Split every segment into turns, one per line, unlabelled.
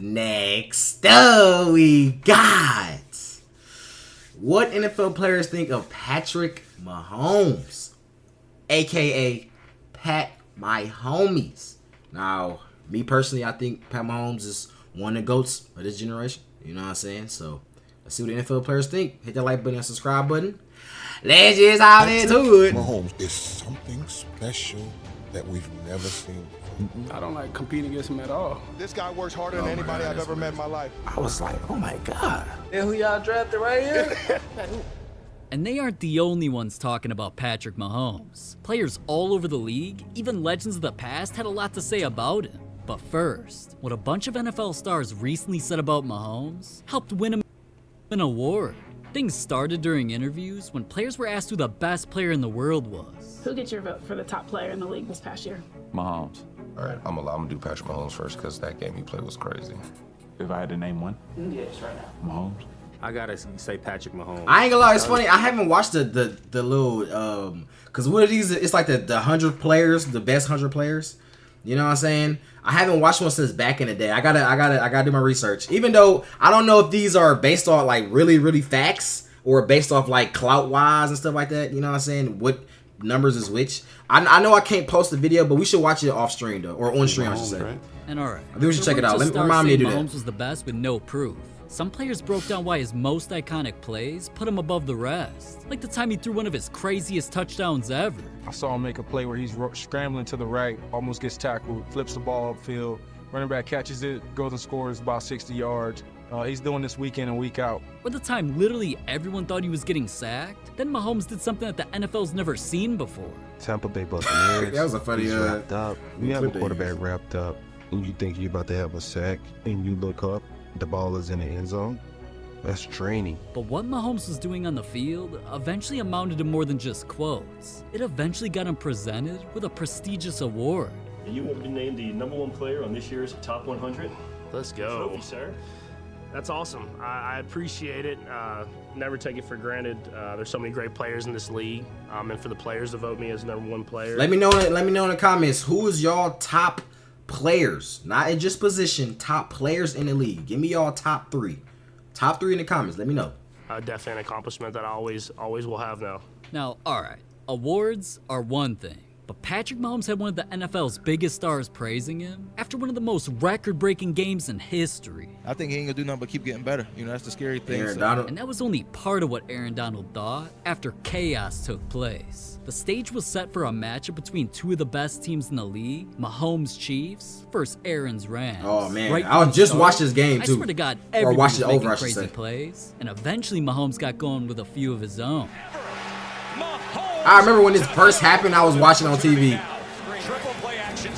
Next up, we got what NFL players think of Patrick Mahomes, aka Pat My Homies. Now, me personally, I think Pat Mahomes is one of the GOATs of this generation. You know what I'm saying? So, let's see what the NFL players think. Hit that like button and subscribe button. Let's just hop into it.
Mahomes is something special that we've never seen.
I don't like competing against him at all.
This guy works harder than anybody I've ever met in my life.
I was like, oh my God.
And who y'all drafted right here?
And they aren't the only ones talking about Patrick Mahomes. Players all over the league, even legends of the past, had a lot to say about him. But first, what a bunch of NFL stars recently said about Mahomes helped win him an award. Things started during interviews when players were asked who the best player in the world was.
Who gets your vote for the top player in the league this past year?
Mahomes.
All right, I'm gonna do Patrick Mahomes first because that game he played was crazy.
If I had to name one,
Yes, right now.
Mahomes.
I gotta say Patrick Mahomes.
I ain't gonna lie, it's funny. I haven't watched the little cause what are these? It's like the 100 players, the best 100 players. You know what I'm saying? I haven't watched one since back in the day. I gotta do my research. Even though I don't know if these are based on like really facts or based off like clout wise and stuff like that. You know what I'm saying? What numbers is which? I know I can't post the video, but we should watch it off stream though, or on stream, I should say.
Right?
And alright,
I think we should check it out. Remind me to do that.
Mahomes was the best with no proof. Some players broke down why his most iconic plays put him above the rest. Like the time he threw one of his craziest touchdowns ever.
I saw him make a play where he's scrambling to the right, almost gets tackled, flips the ball upfield, running back catches it, goes and scores about 60 yards. He's doing this week in and week out.
Or the time literally everyone thought he was getting sacked, then Mahomes did something that the NFL's never seen before.
Tampa Bay Buccaneers.
That was a funny
wrapped up. You have a quarterback wrapped up, and you think you're about to have a sack, and you look up, the ball is in the end zone. That's training.
But what Mahomes was doing on the field eventually amounted to more than just quotes. It eventually got him presented with a prestigious award.
You have been named the #1 player on this year's Top 100.
Let's go.
Trophy, sir.
That's awesome. I appreciate it. Never take it for granted. There's so many great players in this league, and for the players to vote me as #1 player.
Let me know in the comments who is y'all top players, not in just position, top players in the league. Give me y'all top 3 in the comments. Let me know.
Definitely an accomplishment that I always will have now.
Now, alright, awards are one thing, but Patrick Mahomes had one of the NFL's biggest stars praising him after one of the most record-breaking games in history.
I think he ain't gonna do nothing but keep getting better. You know, that's the scary thing.
And that was only part of what Aaron Donald thought after chaos took place. The stage was set for a matchup between two of the best teams in the league, Mahomes Chiefs versus Aaron's Rams.
Oh man,
right
I'll just watch this game too.
I swear to God,
or watch it over,
making
I should
crazy
say.
plays, and eventually Mahomes got going with a few of his own.
I remember when this first happened, I was watching on TV.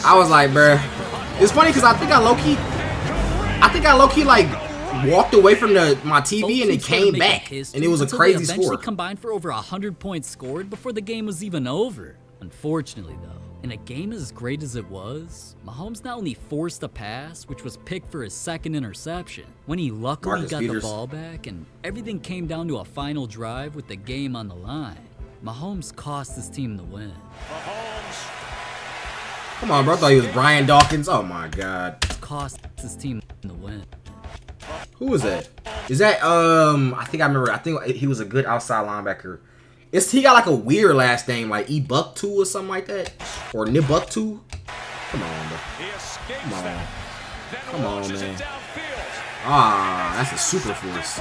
I was like, bruh. It's funny because I think I low-key like walked away from my TV and it came back, and it was a crazy score.
Eventually combined for over 100 points scored before the game was even over. Unfortunately, though, in a game as great as it was, Mahomes not only forced a pass, which was picked for his second interception, when he luckily got the ball back and everything came down to a final drive with the game on the line, Mahomes cost his team the win.
Come on, bro. I thought he was Brian Dawkins. Oh, my God.
Cost his team the win.
Who was that? Is that, I think he was a good outside linebacker. He got like a weird last name, like Ebuktu or something like that. Or Nibuktu. Come on, bro. Come on, man. Ah, that's a super force.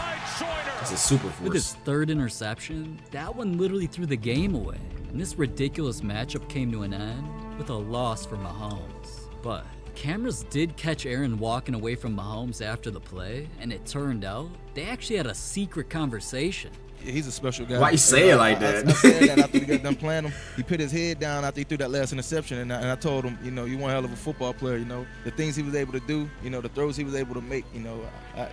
That's a super force.
With his third interception, that one literally threw the game away. And this ridiculous matchup came to an end with a loss for Mahomes. But cameras did catch Aaron walking away from Mahomes after the play, and it turned out they actually had a secret conversation.
He's a special guy.
Why you say it like that?
I said that after we got done playing him. He put his head down after he threw that last interception, and I told him, you know, you one hell of a football player. You know, the things he was able to do, you know, the throws he was able to make. You know,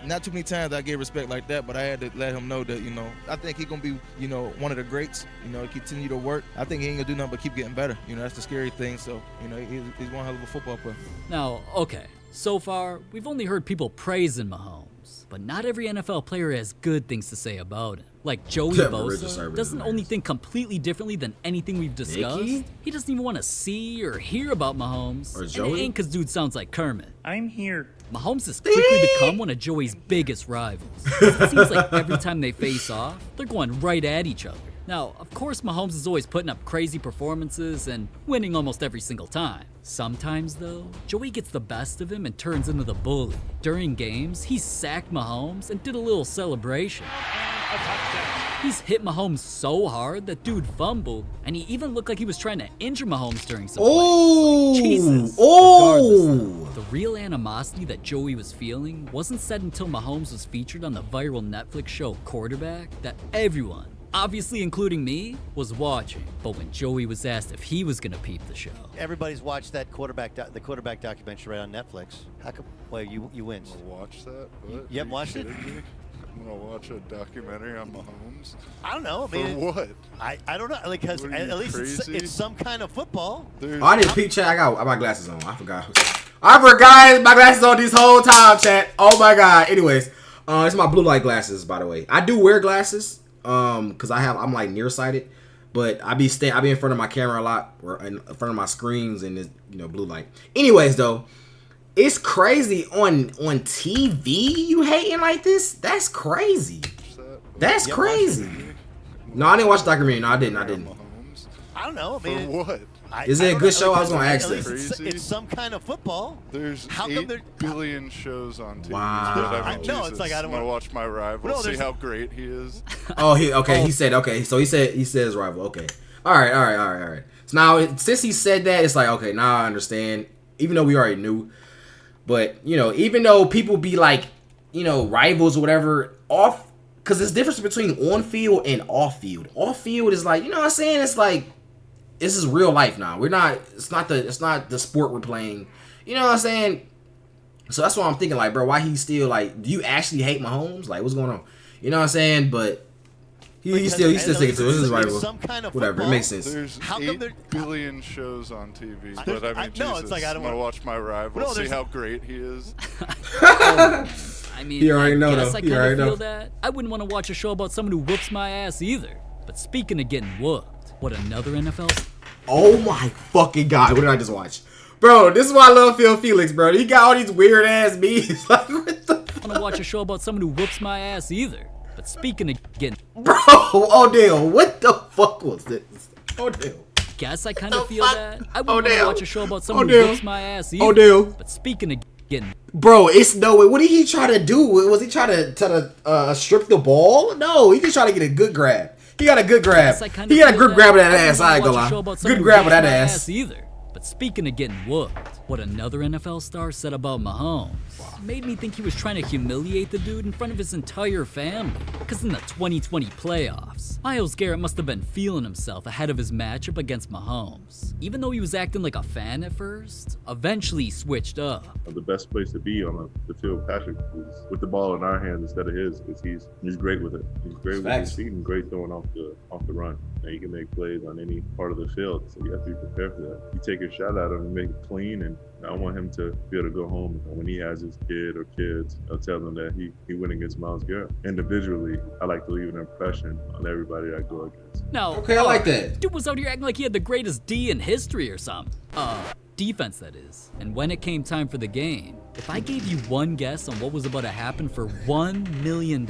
not too many times I gave respect like that, but I had to let him know that, you know, I think he's gonna be, you know, one of the greats. You know, continue to work. I think he ain't gonna do nothing but keep getting better. You know, that's the scary thing. So, you know, he's one hell of a football player.
Now, okay, So far, we've only heard people praising Mahomes, but not every NFL player has good things to say about him. Like Joey Bosa doesn't only think completely differently than anything we've discussed.
Nicky?
He doesn't even want to see or hear about Mahomes.
Or
And
Joey?
it ain't cause dude sounds like Kermit.
I'm here.
Mahomes has quickly become one of Joey's biggest rivals. It seems like every time they face off, they're going right at each other. Now, of course, Mahomes is always putting up crazy performances and winning almost every single time. Sometimes, though, Joey gets the best of him and turns into the bully. During games, he sacked Mahomes and did a little celebration. He's hit Mahomes so hard that dude fumbled, and he even looked like he was trying to injure Mahomes during some plays. Jesus. Regardless, the real animosity that Joey was feeling wasn't said until Mahomes was featured on the viral Netflix show Quarterback that everyone, obviously including me, was watching. But when Joey was asked if he was gonna peep the show,
Everybody's watched that the quarterback documentary right on Netflix. How come? Well, you win.
Watch that? What?
You haven't watched it?
I'm gonna watch a documentary on Mahomes.
I don't know. I mean,
For what?
I don't know. Like, because
What are you,
at least
crazy?
it's some kind of football.
Oh, I didn't peep chat. I got my glasses on. I forgot my glasses on this whole time, chat. Oh my god. Anyways, it's my blue light glasses, by the way. I do wear glasses, cause I'm like nearsighted, but I be in front of my camera a lot, or in front of my screens, and it's, blue light. Anyways, though, it's crazy on TV. You hating like this? That's crazy. That's crazy. No, I didn't watch the documentary. No, I didn't.
I don't know. I mean,
For what?
Is it a good show? I was gonna ask that.
It's some kind of football.
There's
How come
8
there-
billion shows on TV.
Wow.
But I mean,
No,
Jesus,
it's like I don't
I'm gonna
wanna-
watch my rival,
No,
see
there's-
how great he is.
Oh, he said okay. So he said his rival. Okay. All right. So now since he said that, it's like okay, now I understand. Even though we already knew, but even though people be like, rivals or whatever off, because there's difference between on field and off field. Off field is like, what I'm saying? It's like this is real life now. We're not. It's not the sport we're playing. You know what I'm saying? So that's why I'm thinking like, bro, why he still like? Do you actually hate Mahomes? Like, what's going on? You know what I'm saying? But he's still sticking to it. This is rival.
Some kind of
Whatever, it
football.
makes sense.
There's
How come
8
there-
billion shows on TV.
I-
But I mean,
no,
Jesus,
it's like I don't
I'm gonna
wanna-
watch my rival,
No,
see
there's-
how great he is.
I mean,
You already know,
I guess
though.
I
You
kind
already
of
know.
feel that. I wouldn't want to watch a show about someone who whoops my ass either. But speaking of getting whooped, what another NFL
Oh my fucking god! What did I just watch, bro? This is why I love Phil Felix, bro. He got all these weird ass memes. Like, what the
want to watch a show about someone who whoops my ass either. But speaking of getting,
bro? Odell, what the fuck was this? Odell.
Guess I kind of feel that. I wouldn't want to
Odell.
watch a show about someone
Odell.
who whoops my ass either.
Odell.
But speaking of getting,
Bro, it's no way. What did he try to do? Was he trying to strip the ball? No, he just trying to get a good grab. He got a good grab.
guess I kinda
He got a
feel
good grab of that
I
ass.
wouldn't
I ain't
wanna
gonna
watch a show
lie.
about someone
Good
who
grab of
whoops
that
my
ass.
either. But speaking of getting whooped, what another NFL star said about Mahomes made me think he was trying to humiliate the dude in front of his entire family. Because in the 2020 playoffs, Myles Garrett must have been feeling himself ahead of his matchup against Mahomes. Even though he was acting like a fan at first, eventually he switched up.
The best place to be on the field, Patrick, is with the ball in our hands instead of his, because he's great with it. He's great with his feet and great throwing off the run. And he can make plays on any part of the field, so you have to be prepared for that. You take a shot at him and make it clean, and I want him to be able to go home. And when he has his kid or kids, I'll tell them that he went against Myles Garrett. Individually, I like to leave an impression on everybody I go against.
Now,
Okay, I like that.
Dude was out here acting like he had the greatest D in history or something. Defense, that is. And when it came time for the game, if I gave you one guess on what was about to happen for $1 million,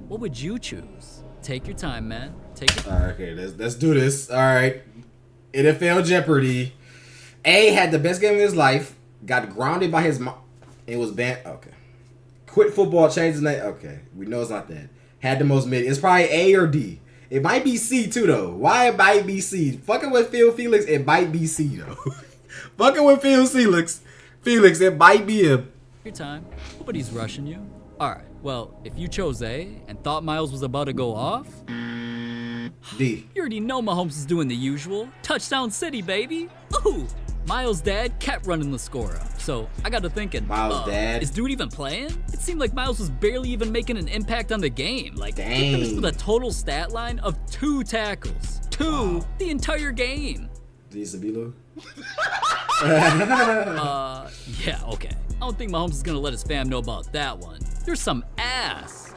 what would you choose? Take your time, man. Take it.
All right, okay, let's do this. All right, NFL Jeopardy. A had the best game of his life. Got grounded by his mom. It was banned. Okay. Quit football. Changed his name. Okay, we know it's not that. Had the most mid. It's probably A or D. It might be C too though. Why it might be C? Fucking with Phil Felix, it might be C though. Fucking with Phil Felix, it might be a.
Your time. Nobody's rushing you. Alright, well, if you chose A and thought Myles was about to go off,
D.
You already know Mahomes is doing the usual. Touchdown City, baby. Ooh! Myles' dad kept running the score up. So I got to thinking,
Myles' dad?
is dude even playing? It seemed like Myles was barely even making an impact on the game. Like, he finished with a total stat line of 2 tackles. 2 the entire game.
D Sabilo.
Yeah, okay. I don't think Mahomes is gonna let his fam know about that one. There's some ass.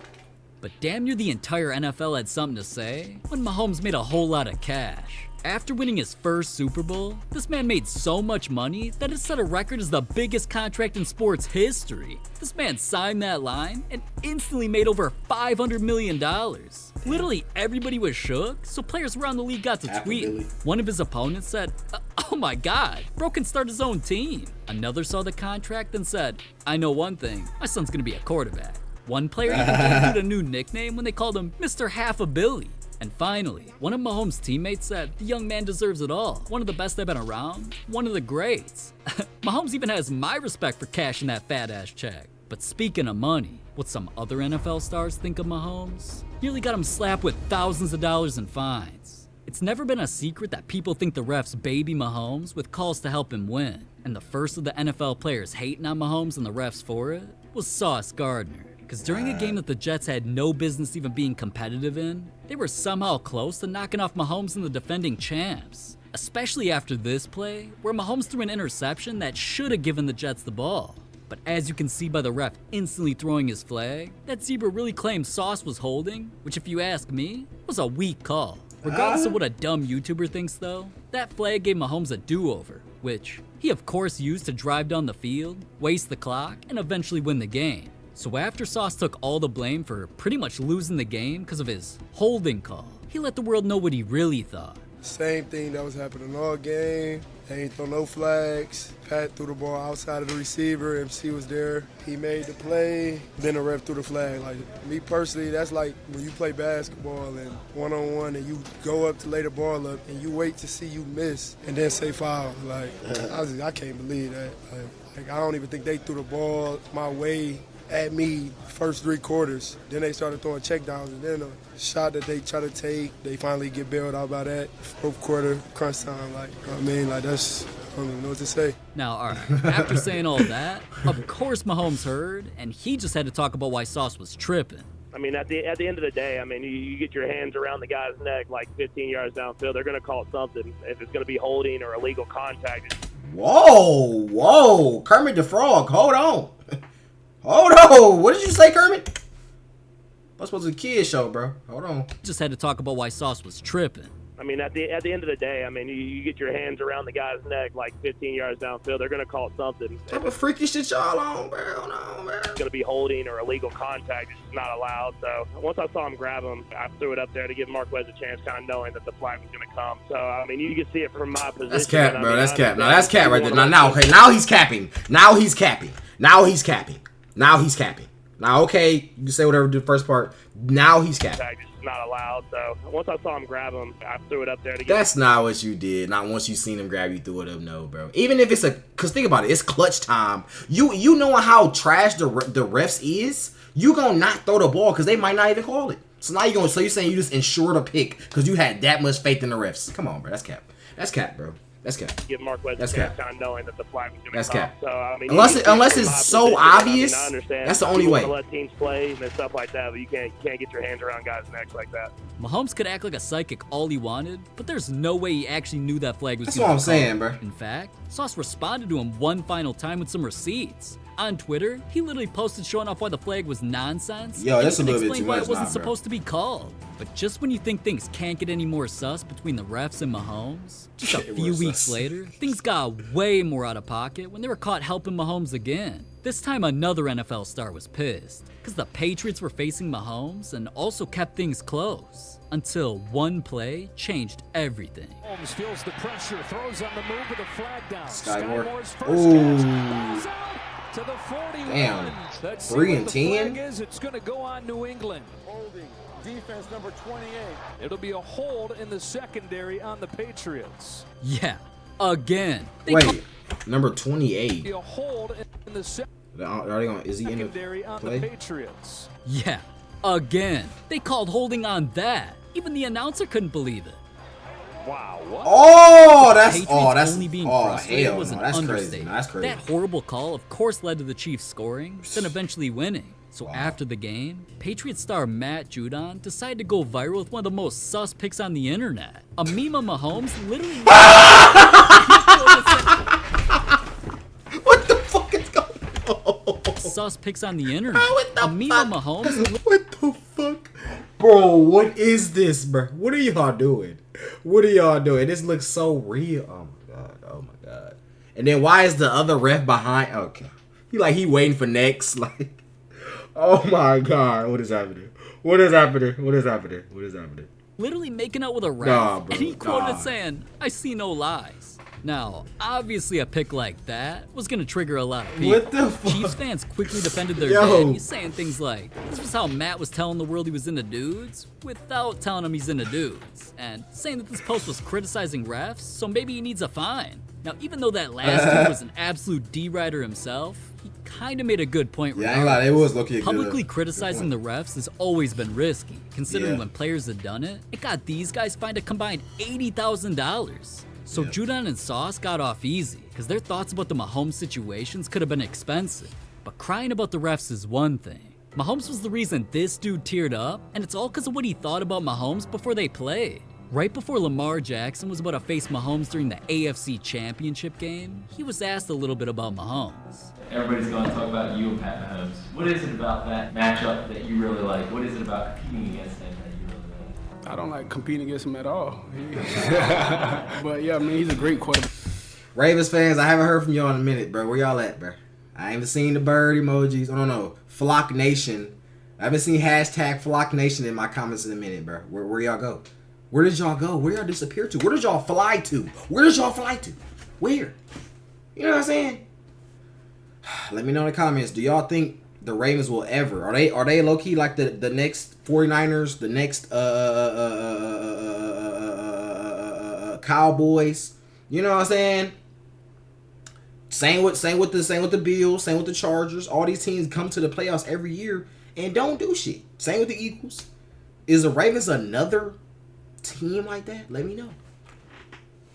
But damn near the entire NFL had something to say when Mahomes made a whole lot of cash. After winning his first Super Bowl, this man made so much money that it set a record as the biggest contract in sports history. This man signed that line and instantly made over $500 million. Literally everybody was shook, so players around the league got to tweet. One of his opponents said, "Oh my god, bro can start his own team." Another saw the contract and said, "I know one thing, my son's gonna be a quarterback." One player even debuted a new nickname when they called him Mr. Half a Billy. And finally, one of Mahomes' teammates said the young man deserves it all. One of the best they've been around, one of the greats. Mahomes even has my respect for cashing that fat ass check. But speaking of money, what some other NFL stars think of Mahomes? Nearly got him slapped with thousands of dollars in fines. It's never been a secret that people think the refs baby Mahomes with calls to help him win. And the first of the NFL players hating on Mahomes and the refs for it was Sauce Gardner. Because during a game that the Jets had no business even being competitive in, they were somehow close to knocking off Mahomes and the defending champs. Especially after this play, where Mahomes threw an interception that should have given the Jets the ball. But as you can see by the ref instantly throwing his flag, that zebra really claimed Sauce was holding, which if you ask me, was a weak call. Regardless of what a dumb YouTuber thinks though, that flag gave Mahomes a do-over, which he of course used to drive down the field, waste the clock, and eventually win the game. So after Sauce took all the blame for pretty much losing the game because of his holding call, he let the world know what he really thought.
Same thing that was happening all game. They ain't throw no flags. Pat threw the ball outside of the receiver. MC was there. He made the play. Then the ref threw the flag. Like me personally, that's like when you play basketball and one-on-one and you go up to lay the ball up and you wait to see you miss and then say foul. Like I can't believe that. Like I don't even think they threw the ball my way at me first 3 quarters. Then they started throwing checkdowns, and then a shot that they try to take, they finally get bailed out by that. 4th quarter, crunch time, like, you know what I mean? Like, that's, I don't even know what to say.
Now, alright, after saying all that, of course Mahomes heard, and he just had to talk about why Sauce was tripping.
I mean, at the end of the day, I mean, you get your hands around the guy's neck like 15 yards downfield, they're going to call something. If it's going to be holding or illegal contact.
Whoa, Kermit the Frog, hold on. Hold on, what did you say, Kermit? That's supposed to be a kid show, bro. Hold on.
Just had to talk about why Sauce was tripping.
I mean, at the end of the day, I mean, you get your hands around the guy's neck like 15 yards downfield, they're going to call something.
What type of freaky shit y'all on, bro? No, man.
It's going to be holding or illegal contact. It's just not allowed. So once I saw him grab him, I threw it up there to give Marquez a chance, kind of knowing that the flag was going to come. So, I mean, you can see it from my position.
That's cap, bro. That's cap. No, that's cap right there. Now he's capping. Now he's capping. Now he's capping. Now he's capping. Now, okay, you can say whatever, do the first part. Now he's capping.
It's not allowed. So once I saw him grab him, I threw it up there to get.
That's not what you did. Not once you seen him grab you, threw it up. No, bro. Even if it's cause think about it, it's clutch time. You knowing how trash the refs is, you gonna not throw the ball because they might not even call it. So now you're saying you just ensured a pick because you had that much faith in the refs. Come on, bro. That's cap. That's cap, bro. That's cap.
Give Marquez a chance, kind of knowing that the flag was going to come.
That's cap.
So, I mean,
unless it's so obvious,
I understand.
That's the only way.
Let teams play and stuff like that, but you can't get your hands around guys' necks like that.
Mahomes could act like a psychic all he wanted, but there's no way he actually knew that flag was.
That's what I'm saying, bro.
In fact, Sauce responded to him one final time with some receipts. On Twitter, he literally posted showing off why the flag was nonsense.
Yo, that's a little bit too
explained why
much
it wasn't
now,
supposed to be called. But just when you think things can't get any more sus between the refs and Mahomes, just a few weeks later, things got way more out of pocket when they were caught helping Mahomes again. This time another NFL star was pissed, because the Patriots were facing Mahomes and also kept things close. Until one play changed everything.
Mahomes feels the pressure, throws on the move with a flag down.
Skymore's
first
Ooh.
catch. To the 41.
Damn.
Let's
3 and 10.
It's going to go on New England. Holding defense number 28. It'll be a hold in the secondary on the Patriots.
Yeah, again.
Wait, number 28.
Be a hold in the
Is he in
secondary on the Patriots.
Yeah, again. They called holding on that. Even the announcer couldn't believe it.
Wow. What?
Only being frustrated
hell
was
no,
an
that's
understatement.
crazy. That's crazy.
That horrible call, of course, led to the Chiefs scoring, then eventually winning. So after the game, Patriots star Matt Judon decided to go viral with one of the most sus pics on the internet. A meme of Mahomes literally.
What the fuck is going on?
sus picks on the internet. A meme of Mahomes.
What the fuck? Bro, what is this, bro? What are y'all doing? What are y'all doing? This looks so real. Oh my god. Oh my god. And then why is the other ref behind? Okay. He waiting for next. Like, oh my god. What is happening? What is happening? What is happening? What is happening?
Literally making out with a ref.
Nah, bro.
And he quoted
Nah.
saying, "I see no lies." Now, obviously a pick like that was going to trigger a lot of people.
What the fuck?
Chiefs fans quickly defended their
Yo.
daddy, saying things like, this was how Matt was telling the world he was into dudes without telling him he's into dudes. And saying that this post was criticizing refs, so maybe he needs a fine. Now, even though that last dude was an absolute D-rider himself, he kind of made a good point.
Yeah, I ain't lie, it was low-key a good-
Publicly
good
criticizing the refs has always been risky, considering
Yeah.
when players have done it, it got these guys fined a combined $80,000. So Judon and Sauce got off easy, because their thoughts about the Mahomes situations could have been expensive. But crying about the refs is one thing. Mahomes was the reason this dude teared up, and it's all because of what he thought about Mahomes before they played. Right before Lamar Jackson was about to face Mahomes during the AFC Championship game, he was asked a little bit about Mahomes.
Everybody's going to talk about you and Pat Mahomes. What is it about that matchup that you really like? What is it about competing against him that you really like?
I don't like competing against him at all. But yeah, I mean, he's a great quarterback.
Ravens fans, I haven't heard from y'all in a minute, bro. Where y'all at, bro? I ain't even seen the bird emojis. Oh, no. Flock Nation. I haven't seen hashtag Flock Nation in my comments in a minute, bro. Where y'all go? Where did y'all go? Where y'all disappear to? Where did y'all fly to? Where did y'all fly to? Where? You know what I'm saying? Let me know in the comments. Do y'all think the Ravens will ever? Are they low key like the next 49ers, the next Cowboys? You know what I'm saying? Same with the Bills, same with the Chargers. All these teams come to the playoffs every year and don't do shit. Same with the Eagles. Is the Ravens another team like that? Let me know.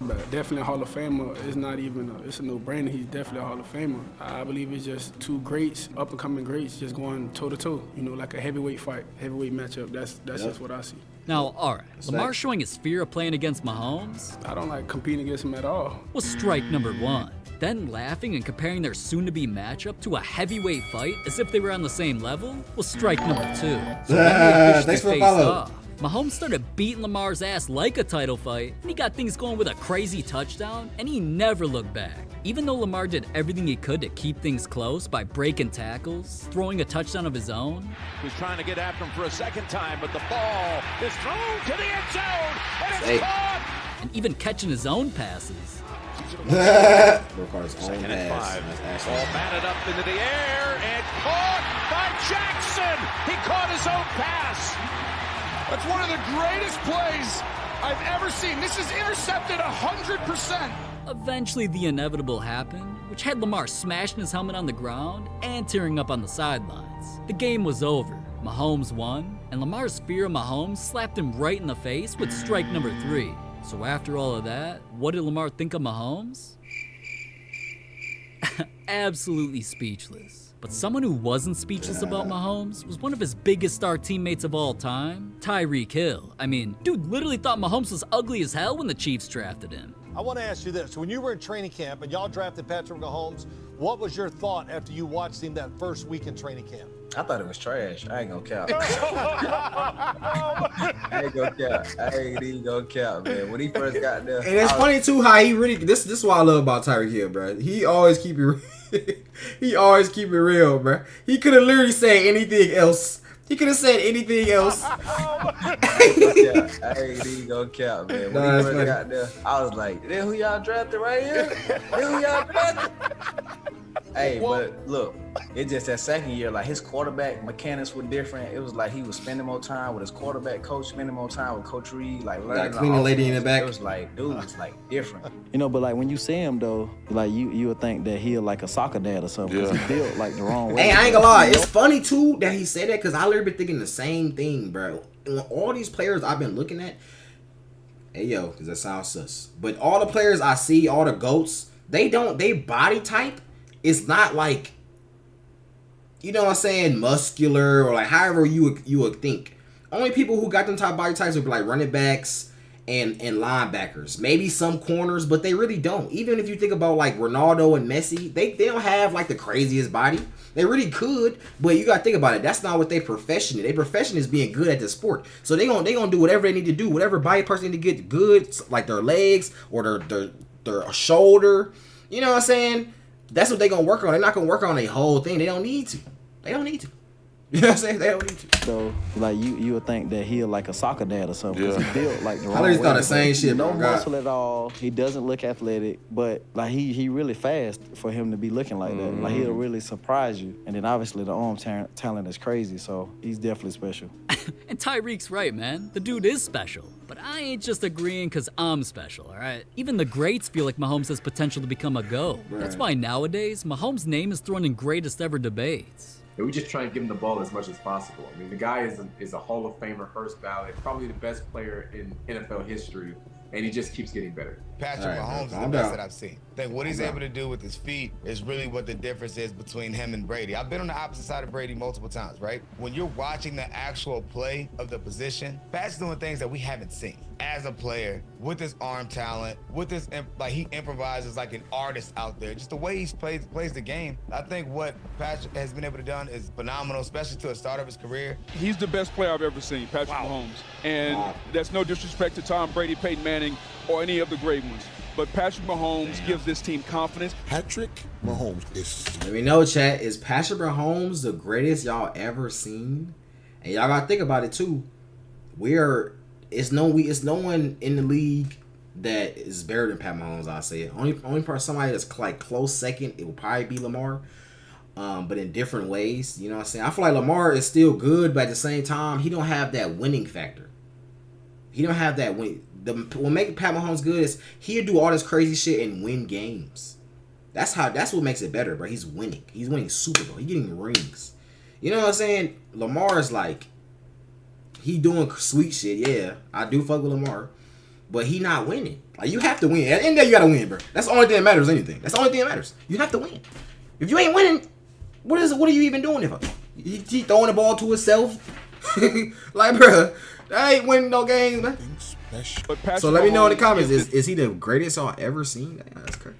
But definitely a Hall of Famer. It's not even it's a no-brainer. He's definitely a Hall of Famer. I believe it's just two greats, up-and-coming greats, just going toe-to-toe. You know, like a heavyweight fight, heavyweight matchup. That's just what I see.
Now, alright, Lamar showing his fear of playing against Mahomes
I don't like competing against him at all.
was strike number one. Then laughing and comparing their soon-to-be matchup to a heavyweight fight as if they were on the same level was strike number two. So then they
Thanks for the
officially
follow.
faced off. Mahomes started beating Lamar's ass like a title fight, and he got things going with a crazy touchdown, and he never looked back. Even though Lamar did everything he could to keep things close by breaking tackles, throwing a touchdown of his own,
He's trying to get after him for a second time, but the ball is thrown to the end zone, and it's caught.
and even catching his own passes.
Second and 5. Ball batted up into the air and caught by Jackson. He caught his own pass.
That's one of the greatest plays I've ever seen. This is intercepted 100%.
Eventually, the inevitable happened, which had Lamar smashing his helmet on the ground and tearing up on the sidelines. The game was over. Mahomes won, and Lamar's fear of Mahomes slapped him right in the face with strike number 3. So after all of that, what did Lamar think of Mahomes? Absolutely speechless. But someone who wasn't speechless about Mahomes was one of his biggest star teammates of all time, Tyreek Hill. I mean, dude literally thought Mahomes was ugly as hell when the Chiefs drafted him.
I want to ask you this. When you were in training camp and y'all drafted Patrick Mahomes, what was your thought after you watched him that first week in training camp?
I thought it was trash. I ain't gonna cap. I ain't gonna cap. I ain't even gonna cap, man. When he first got there,
And it's funny too how he really this is what I love about Tyreek Hill, bro. He always keep it he always keep it real, bro. He could have literally said anything else. He could have said anything else.
I ain't even gonna cap, man. When he first got there, I was like, "This who y'all drafted right here? This who y'all drafted?" Hey, but look, it's just that second year, like his quarterback mechanics were different. It was like he was spending more time with his quarterback coach, spending more time with Coach Reid, like learning.
That cleaning lady in the back.
It was like, dude, it's like different.
You know, but like when you see him though, like you would think that he'll like a soccer dad or something because he built like the wrong way.
Hey, I ain't gonna lie. It's funny too that he said that because I literally been thinking the same thing, bro. All these players I've been looking at, hey yo, because that sounds sus. But all the players I see, all the GOATs, they body type is not like, you know what I'm saying, muscular or like however you would think. Only people who got them type body types would be like running backs and linebackers. Maybe some corners, but they really don't. Even if you think about like Ronaldo and Messi, they don't have like the craziest body. They really could, but you gotta think about it. That's not what their profession is. Their profession is being good at the sport. So they gonna do whatever they need to do, whatever body parts need to get good, like their legs or their shoulder. You know what I'm saying? That's what they gonna work on. They're not gonna work on a whole thing. They don't need to. They don't need to. You know what I'm saying? They don't need to.
So, like, you would think that he'll like a soccer dad or something. Because he built like the wrong
I literally
way.
thought the same shit,
No
bro.
muscle at all. He doesn't look athletic, but like he really fast for him to be looking like that. Like he'll really surprise you. And then obviously the arm talent is crazy, so he's definitely special.
And Tyreek's right, man. The dude is special. But I ain't just agreeing because I'm special, all right? Even the greats feel like Mahomes has potential to become a GOAT.
Right.
That's why nowadays, Mahomes' name is thrown in greatest ever debates.
And we just try and give him the ball as much as possible. I mean, the guy is a Hall of Famer, first ballot, probably the best player in NFL history, and he just keeps getting better.
Patrick Mahomes is the best that I've seen. I think what he's able to do with his feet is really what the difference is between him and Brady. I've been on the opposite side of Brady multiple times, right? When you're watching the actual play of the position, Pat's doing things that we haven't seen. As a player, with his arm talent, with his, like he improvises like an artist out there. Just the way he plays the game. I think what Patrick has been able to do is phenomenal, especially to the start of his career.
He's the best player I've ever seen, Patrick Mahomes. And that's no disrespect to Tom Brady, Peyton Manning, or any of the great ones. But Patrick Mahomes gives this team confidence.
Patrick Mahomes is...
Let me know, chat. Is Patrick Mahomes the greatest y'all ever seen? And y'all gotta think about it too. It's no one in the league that is better than Pat Mahomes. I say it. Only person, somebody that's like close second, it will probably be Lamar. But in different ways. You know what I'm saying? I feel like Lamar is still good, but at the same time, he don't have that winning factor. He don't have that win. What makes Pat Mahomes good is he'll do all this crazy shit and win games. That's what makes it better, bro. He's winning. He's winning Super Bowl. He's getting rings. You know what I'm saying? Lamar is like, he doing sweet shit. Yeah, I do fuck with Lamar, but he not winning. Like you have to win. At the end of the day, you gotta win, bro. That's the only thing that matters. Anything. That's the only thing that matters. You have to win. If you ain't winning, what are you even doing? If he throwing the ball to himself, like, bro, I ain't winning no games, man. So let me know in the comments, is he the greatest y'all ever seen? Damn, that's crazy.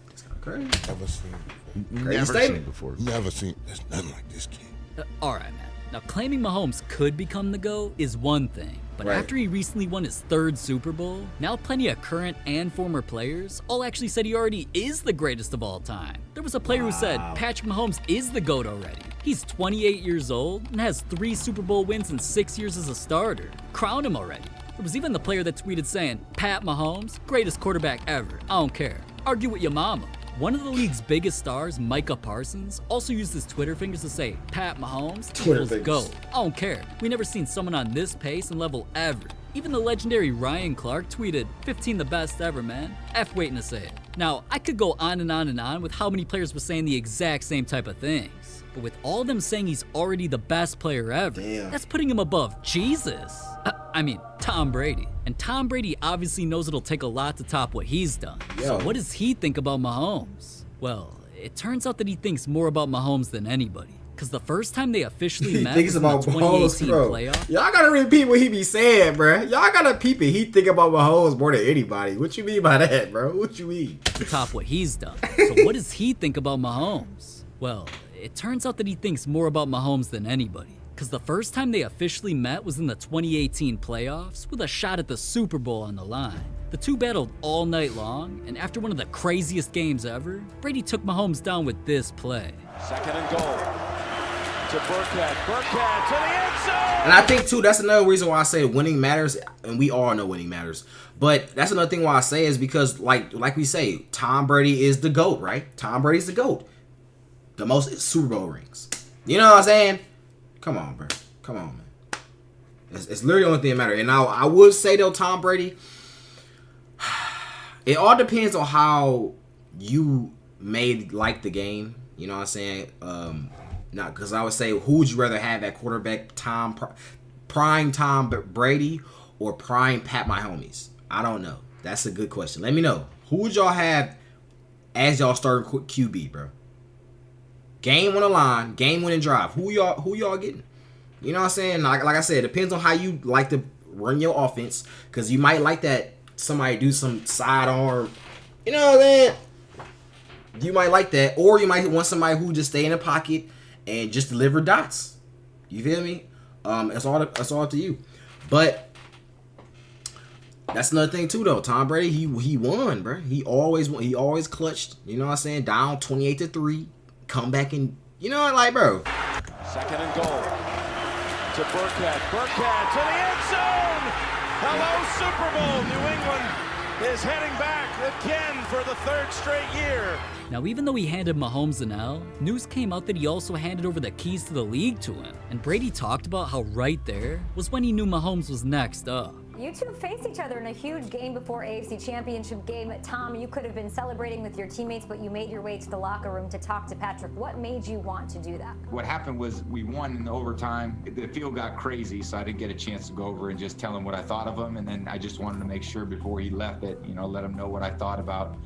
That's kind of crazy.
Never seen.
Never seen
before. Never seen. There's nothing like this kid.
All right, man. Now, claiming Mahomes could become the GOAT is one thing. But
Right.
after he recently won his third Super Bowl, now plenty of current and former players all actually said he already is the greatest of all time. There was a player who said Patrick Mahomes is the GOAT already. He's 28 years old and has 3 Super Bowl wins in 6 years as a starter. Crown him already. There was even the player that tweeted saying, Pat Mahomes, greatest quarterback ever. I don't care. Argue with your mama. One of the league's biggest stars, Micah Parsons, also used his Twitter fingers to say, Pat Mahomes equals GOAT. I don't care. We never seen someone on this pace and level ever. Even the legendary Ryan Clark tweeted, 15 the best ever, man. F waiting to say it. Now, I could go on and on and on with how many players were saying the exact same type of things. But with all of them saying he's already the best player ever, that's putting him above Jesus. I mean, Tom Brady. And Tom Brady obviously knows it'll take a lot to top what he's done. So what does he think about Mahomes? Well, it turns out that he thinks more about Mahomes than anybody. Because the first time they officially met was in the 2018 playoff.
Y'all gotta repeat what he be saying, bro. Y'all gotta peep it. He think about Mahomes more than anybody. What you mean by that, bro? What you mean?
To top what he's done. So what does he think about Mahomes? Well, it turns out that he thinks more about Mahomes than anybody. Because the first time they officially met was in the 2018 playoffs with a shot at the Super Bowl on the line. The two battled all night long, and after one of the craziest games ever, Brady took Mahomes down with this play.
Second and goal to Burkhead. Burkhead to the end zone.
And I think, too, that's another reason why I say winning matters, and we all know winning matters. But that's another thing why I say is because, like we say, Tom Brady is the GOAT, right? Tom Brady's the GOAT. The most Super Bowl rings. You know what I'm saying? Come on, bro. Come on, man. It's literally the only thing that matters. And I would say, though, Tom Brady, it all depends on how you like the game. You know what I'm saying? Not because I would say, who would you rather have at quarterback, prime Tom Brady or prime Pat Mahomes? I don't know. That's a good question. Let me know. Who would y'all have as y'all starting QB, bro? Game on the line, game winning drive. Who y'all getting? You know what I'm saying? Like I said, it depends on how you like the run your offense, because you might like that somebody do some sidearm, you know what I'm saying? You might like that, or you might want somebody who just stay in the pocket and just deliver dots. You feel me? It's all up to you. But that's another thing too, though. Tom Brady, he won, bro. He always won. He always clutched. You know what I'm saying? Down 28-3, come back and, you know, like, bro.
2nd and goal to Burkhead. Burkhead to the end zone. Hello, Super Bowl. New England is heading back again for the 3rd straight year.
Now, even though he handed Mahomes an L, news came out that he also handed over the keys to the league to him. And Brady talked about how right there was when he knew Mahomes was next up.
You two faced each other in a huge game before AFC Championship game. Tom, you could have been celebrating with your teammates, but you made your way to the locker room to talk to Patrick. What made you want to do that?
What happened was we won in the overtime. The field got crazy, so I didn't get a chance to go over and just tell him what I thought of him. And then I just wanted to make sure before he left that, you know, let him know what I thought about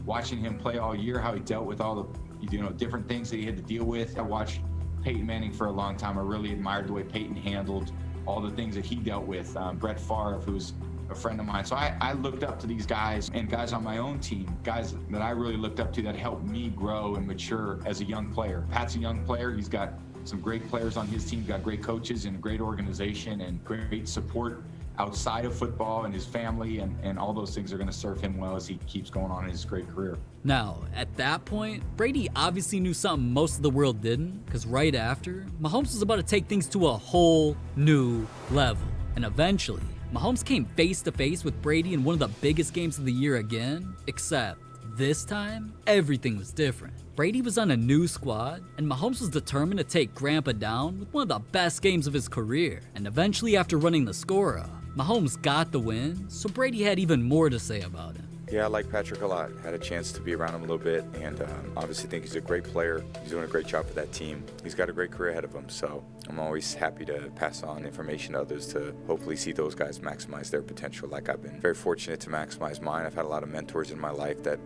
watching him play all year, how he dealt with all the, you know, different things that he had to deal with. I watched Peyton Manning for a long time. I really admired the way Peyton handled all the things that he dealt with. Brett Favre, who's a friend of mine. So I looked up to these guys and guys on my own team, guys that I really looked up to that helped me grow and mature as a young player. Pat's a young player. He's got some great players on his team, got great coaches and a great organization and great support outside of football, and his family and all those things are going to serve him well as he keeps going on in his great career.
Now, at that point, Brady obviously knew something most of the world didn't, because right after, Mahomes was about to take things to a whole new level. And eventually, Mahomes came face to face with Brady in one of the biggest games of the year again, except this time, everything was different. Brady was on a new squad, and Mahomes was determined to take Grandpa down with one of the best games of his career. And eventually, after running the score up, Mahomes got the win, so Brady had even more to say about him.
Yeah, I like Patrick a lot. Had a chance to be around him a little bit, and obviously think he's a great player. He's doing a great job for that team. He's got a great career ahead of him, so I'm always happy to pass on information to others to hopefully see those guys maximize their potential like I've been very fortunate to maximize mine. I've had a lot of mentors in my life that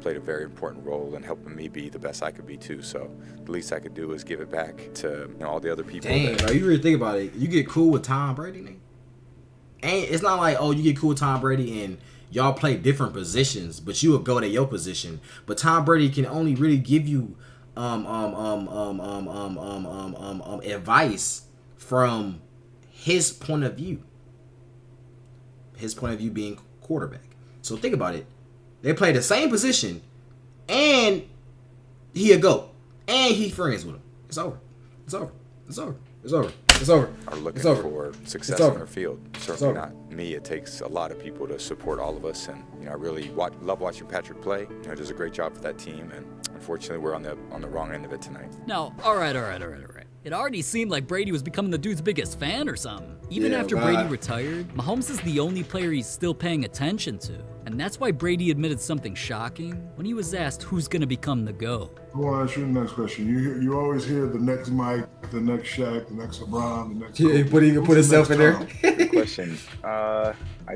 played a very important role in helping me be the best I could be too, so the least I could do is give it back to, you know, all the other people.
Dang, bro, you really think about it. You get cool with Tom Brady, nigga. And it's not like, oh, you get cool with Tom Brady and y'all play different positions, but you will go to your position. But Tom Brady can only really give you advice from his point of view. His point of view being quarterback. So think about it. They play the same position, and he a GOAT, and he friends with him. It's over. It's over. It's over. It's over. It's over.
Are looking
it's over.
for success on their field. Certainly not me. It takes a lot of people to support all of us, and you know, I really love watching Patrick play. You know, he does a great job for that team, and unfortunately, we're on the wrong end of it tonight.
Now, all right. It already seemed like Brady was becoming the dude's biggest fan or something. Even after Brady retired, Mahomes is the only player he's still paying attention to. And that's why Brady admitted something shocking when he was asked who's going to become the GOAT.
I want to ask you the next question. You always hear the next Mike, the next Shaq, the next LeBron, the next...
Yeah, he can put himself in there.
Good question. I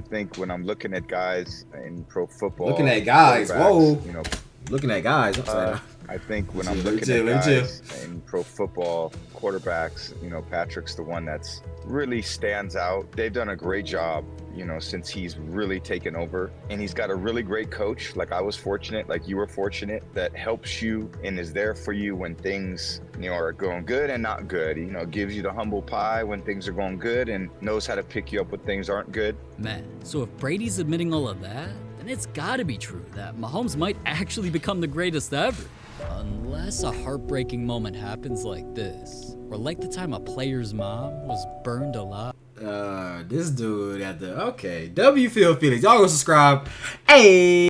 think when I'm looking at guys in pro football...
Looking at guys, whoa.
You know,
looking at guys, I'm sorry.
I think when I'm looking at guys in pro football, quarterbacks, you know, Patrick's the one that's really stands out. They've done a great job, you know, since he's really taken over. And he's got a really great coach. Like I was fortunate, like you were fortunate, that helps you and is there for you when things, you know, are going good and not good. You know, gives you the humble pie when things are going good and knows how to pick you up when things aren't good.
Man, so if Brady's admitting all of that, then it's gotta be true that Mahomes might actually become the greatest ever. Unless a heartbreaking moment happens like this, or like the time a player's mom was burned alive.
This dude at the, okay, W Phil Felix. Y'all go subscribe. Hey.